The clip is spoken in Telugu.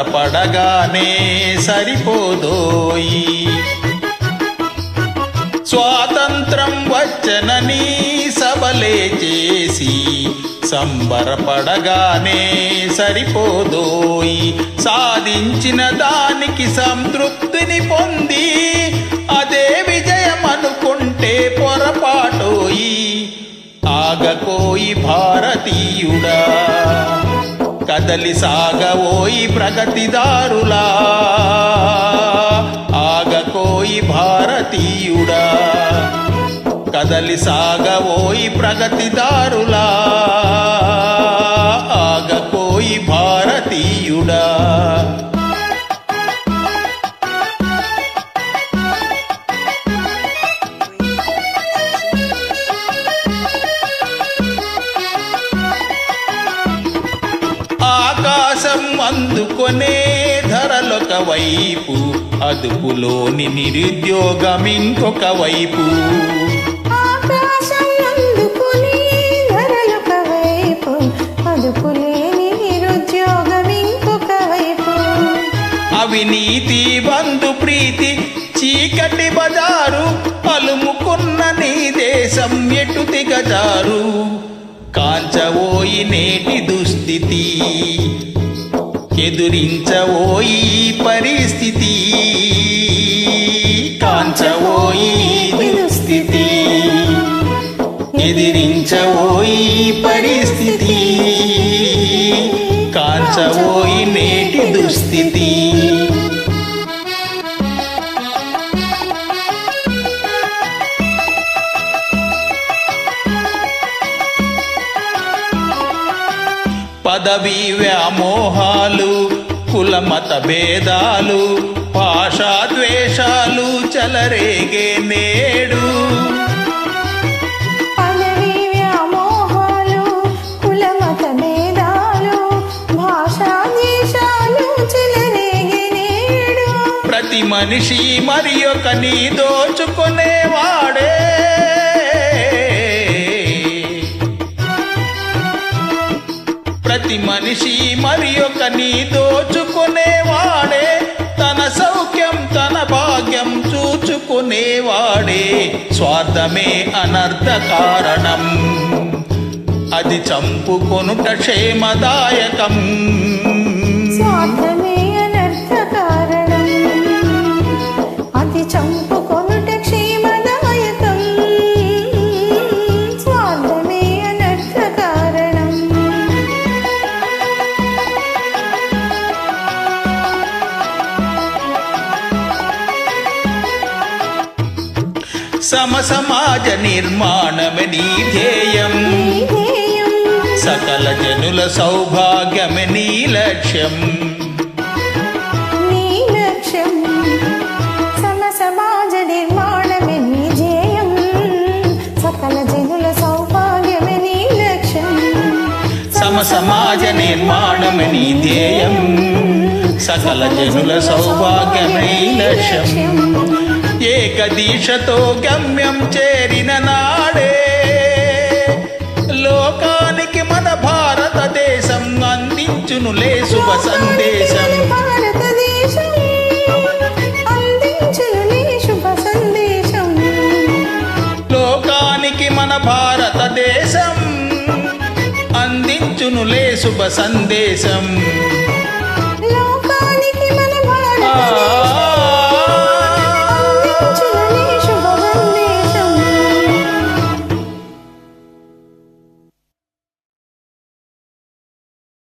సంబరపడగానే సరిపోదోయి. స్వాతంత్రం వచ్చనని సభలే చేసి సంబరపడగానే సరిపోదోయి. సాధించిన దానికి సంతృప్తిని పొంది అదే విజయం అనుకుంటే పొరపాటోయి. ఆగకోయి భారతీయుడా, కదలి సాగవోయి ప్రగతిదారులా. ఆగకోయి భారతీయుడా, కదలి సాగవోయి ప్రగతిదారులా. ఆగకోయి భారతీయుడా. ఆకాశం అందుకొనే ధరలొక వైపు, అదుపులోని నిరుద్యోగం ఇంకొక వైపు. ఆకాశం అందుకొనే ధరలొక వైపు, అదుపులేని నిరుద్యోగం ఇంకొక వైపు. అవినీతి బంధు ప్రీతి చీకటి బజారు, అలుముకున్న నీ దేశం ఎటు దిగజారు. కాంచవోయి నేటి దుస్థితి, ఎదురించవోయి పరిస్థితి. కాంచవోయి దుస్థితి, ఎదిరించవోయి పరిస్థితి. కాంచవోయి నేటి దుస్థితి. పదవీ వ్యామోహాలు, కులమత భేదాలు, భాషా ద్వేషాలు చెలరేగే నేడు. పదవీ వ్యామోహాలు, కులమత భేదాలు, భాషా ద్వేషాలు చెలరేగే నేడు. ప్రతి మనిషి మరి ఒకని దోచుకునేవాడే. ప్రతి మనిషి మరి ఒకని దోచుకునేవాడే. తన సౌఖ్యం తన భాగ్యం చూచుకునేవాడే. స్వార్థమే అనర్థ కారణం, అది చంపుకొనుట క్షేమదాయకం. స్వార్థమే అనర్థ కారణం, అది చంపుకొనుట క్షేమదాయకం. స్వార్థమే అనర్థ కారణం. సమసమాజ నిర్మాణమే నీ ధ్యేయం, సకల జనుల సౌభాగ్యమే నీ లక్ష్యం. నీ లక్ష్యం సమసమాజ నిర్మాణమే నీ ధ్యేయం, సకల జనుల సౌభాగ్యమే నీ లక్ష్యం. సమసమాజ నిర్మాణమే నీ ధ్యేయం, సకల జనుల సౌభాగ్యమే నీ లక్ష్యం. ఏకదీశతో గమ్యం చేరిన నాడే లోకానికి మన భారతదేశం అందించునులే శుభ సందేశం. భారతదేశం అందించునులే శుభ సందేశం. లోకానికి మన భారతదేశం అందించునులే శుభ సందేశం.